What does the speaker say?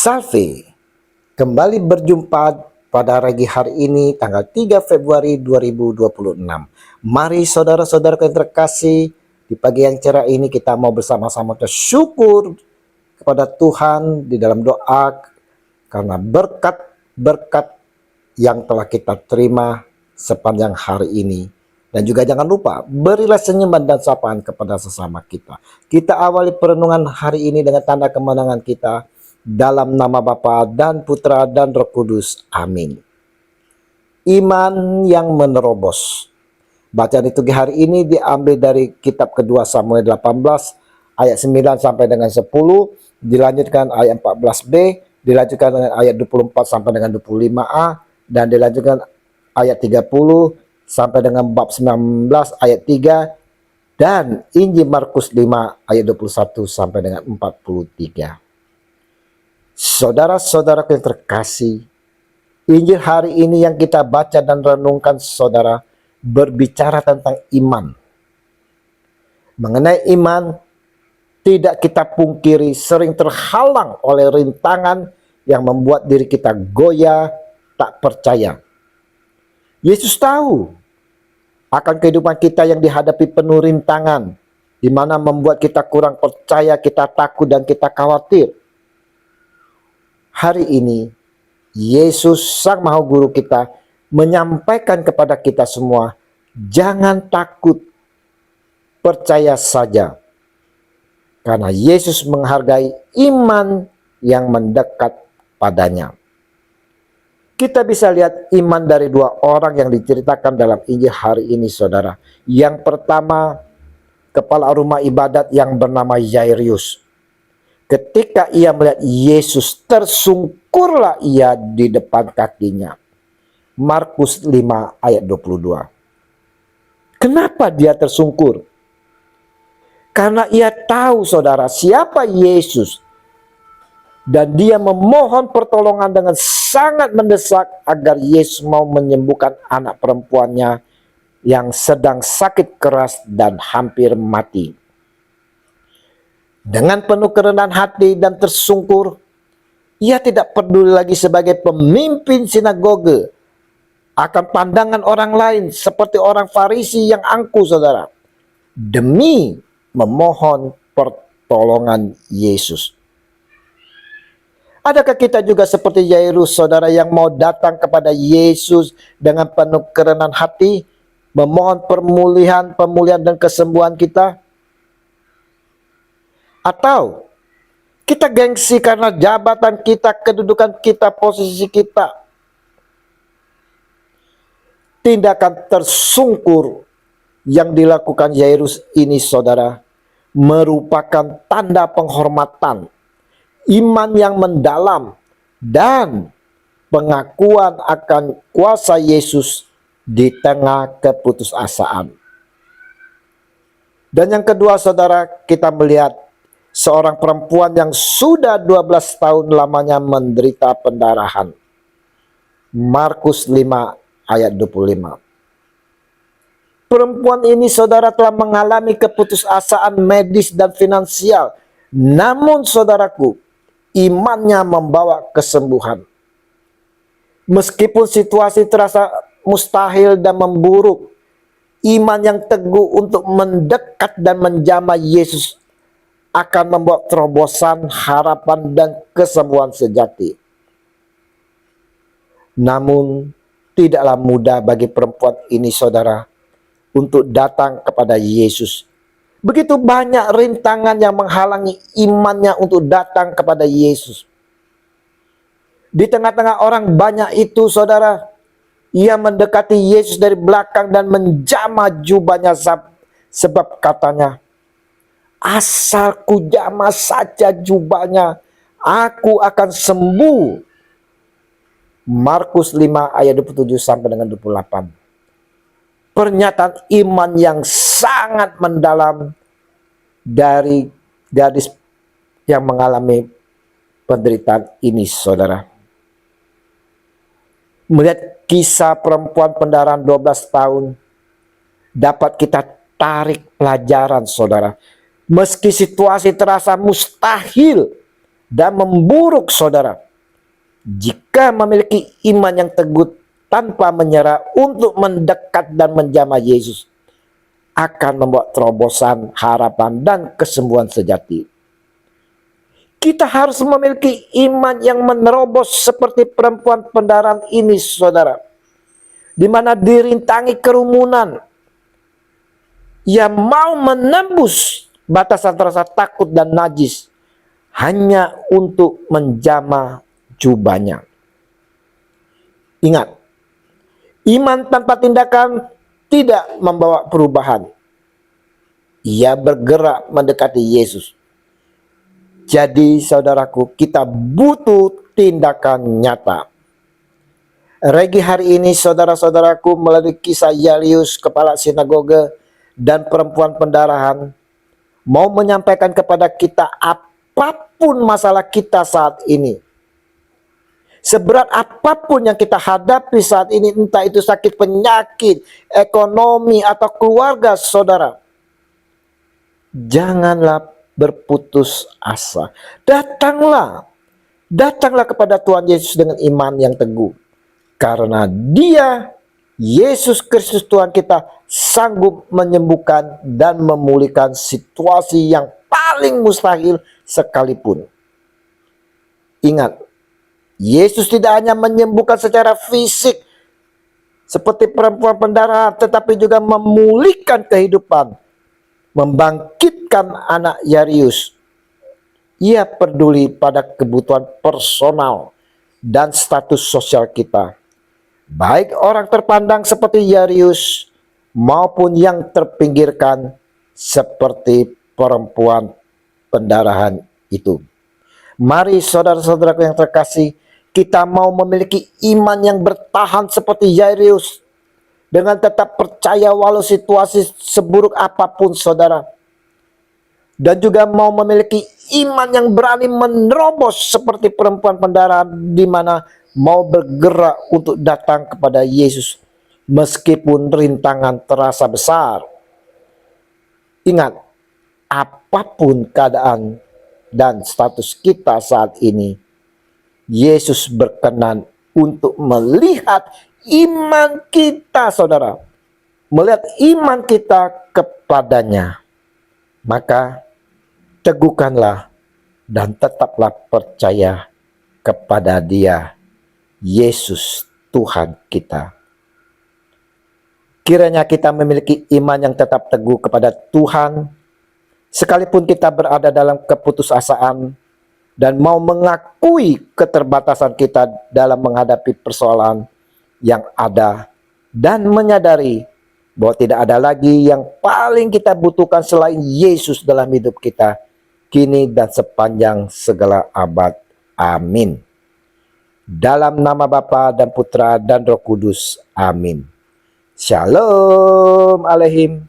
Salve, kembali berjumpa pada pagi hari ini tanggal 3 Februari 2026. Mari saudara-saudara yang terkasih, di pagi yang cerah ini kita mau bersama-sama bersyukur kepada Tuhan di dalam doa karena berkat-berkat yang telah kita terima sepanjang hari ini. Dan juga jangan lupa berilah senyuman dan sapaan kepada sesama kita. Kita awali perenungan hari ini dengan tanda kemenangan kita. Dalam nama Bapa dan Putra dan Roh Kudus. Amin. Iman yang menerobos. Bacaan itu hari ini diambil dari kitab kedua Samuel 18 ayat 9 sampai dengan 10, dilanjutkan ayat 14b, dilanjutkan dengan ayat 24 sampai dengan 25a, dan dilanjutkan ayat 30 sampai dengan bab 19 ayat 3, dan Injil Markus 5 ayat 21 sampai dengan 43. Saudara-saudara yang terkasih, Injil hari ini yang kita baca dan renungkan saudara berbicara tentang iman. Mengenai iman, tidak kita pungkiri sering terhalang oleh rintangan yang membuat diri kita goyah, tak percaya. Yesus tahu akan kehidupan kita yang dihadapi penuh rintangan, di mana membuat kita kurang percaya, kita takut dan kita khawatir. Hari ini, Yesus Sang Maha Guru kita menyampaikan kepada kita semua, jangan takut, percaya saja. Karena Yesus menghargai iman yang mendekat padanya. Kita bisa lihat iman dari dua orang yang diceritakan dalam Injil hari ini, saudara. Yang pertama, kepala rumah ibadat yang bernama Yairus. Ketika ia melihat Yesus, tersungkurlah ia di depan kakinya. Markus 5 ayat 22. Kenapa dia tersungkur? Karena ia tahu, saudara, siapa Yesus. Dan dia memohon pertolongan dengan sangat mendesak agar Yesus mau menyembuhkan anak perempuannya yang sedang sakit keras dan hampir mati. Dengan penuh kerendahan hati dan tersungkur, ia tidak peduli lagi sebagai pemimpin sinagoge akan pandangan orang lain seperti orang Farisi yang angkuh, saudara, demi memohon pertolongan Yesus. Adakah kita juga seperti Yairus, saudara, yang mau datang kepada Yesus dengan penuh kerendahan hati, memohon pemulihan dan kesembuhan kita? Atau kita gengsi karena jabatan kita, kedudukan kita, posisi kita? Tindakan tersungkur yang dilakukan Yairus ini, saudara, merupakan tanda penghormatan, iman yang mendalam, dan pengakuan akan kuasa Yesus di tengah keputusasaan. Dan yang kedua, saudara, kita melihat seorang perempuan yang sudah 12 tahun lamanya menderita pendarahan. Markus 5 ayat 25. Perempuan ini, saudara, telah mengalami keputusasaan medis dan finansial. Namun, saudaraku, imannya membawa kesembuhan. Meskipun situasi terasa mustahil dan memburuk, iman yang teguh untuk mendekat dan menjamah Yesus akan membawa terobosan, harapan, dan kesembuhan sejati. Namun, tidaklah mudah bagi perempuan ini, saudara, untuk datang kepada Yesus. Begitu banyak rintangan yang menghalangi imannya untuk datang kepada Yesus. Di tengah-tengah orang banyak itu, saudara, ia mendekati Yesus dari belakang dan menjamah jubahnya sebab katanya, asal ku jamah saja jubahnya, aku akan sembuh. Markus 5 ayat 27 sampai dengan 28. Pernyataan iman yang sangat mendalam dari gadis yang mengalami penderitaan ini, saudara. Melihat kisah perempuan pendarahan 12 tahun, dapat kita tarik pelajaran, saudara. Meski situasi terasa mustahil, dan memburuk saudara. Jika memiliki iman yang teguh tanpa menyerah untuk mendekat dan menjamah Yesus, akan membawa terobosan, harapan, dan kesembuhan sejati. Kita harus memiliki iman yang menerobos seperti perempuan pendarahan ini, saudara, di mana dirintangi kerumunan yang mau menembus batasan rasa takut dan najis hanya untuk menjamah jubahnya. Ingat, iman tanpa tindakan tidak membawa perubahan. Ia bergerak mendekati Yesus. Jadi saudaraku, kita butuh tindakan nyata. Regi hari ini saudara-saudaraku, melalui kisah Yairus, kepala sinagoga, dan perempuan pendarahan, mau menyampaikan kepada kita apapun masalah kita saat ini. Seberat apapun yang kita hadapi saat ini, entah itu sakit penyakit, ekonomi, atau keluarga saudara, janganlah berputus asa. Datanglah kepada Tuhan Yesus dengan iman yang teguh. Karena Dia, Yesus Kristus Tuhan kita, sanggup menyembuhkan dan memulihkan situasi yang paling mustahil sekalipun. Ingat, Yesus tidak hanya menyembuhkan secara fisik seperti perempuan pendarahan, tetapi juga memulihkan kehidupan, membangkitkan anak Yairus. Ia peduli pada kebutuhan personal dan status sosial kita, baik orang terpandang seperti Yairus maupun yang terpinggirkan seperti perempuan pendarahan itu. Mari saudara-saudaraku yang terkasih, kita mau memiliki iman yang bertahan seperti Yairus, dengan tetap percaya walau situasi seburuk apapun saudara. Dan juga mau memiliki iman yang berani menerobos seperti perempuan pendarahan, di mana mau bergerak untuk datang kepada Yesus meskipun rintangan terasa besar. Ingat, apapun keadaan dan status kita saat ini, Yesus berkenan untuk melihat iman kita saudara, melihat iman kita kepadanya. Maka teguhkanlah dan tetaplah percaya kepada Dia, Yesus Tuhan kita. Kiranya kita memiliki iman yang tetap teguh kepada Tuhan, sekalipun kita berada dalam keputusasaan dan mau mengakui keterbatasan kita dalam menghadapi persoalan yang ada, dan menyadari bahwa tidak ada lagi yang paling kita butuhkan selain Yesus dalam hidup kita, kini dan sepanjang segala abad. Amin. Dalam nama Bapa dan Putra dan Roh Kudus. Amin. Shalom Aleihim.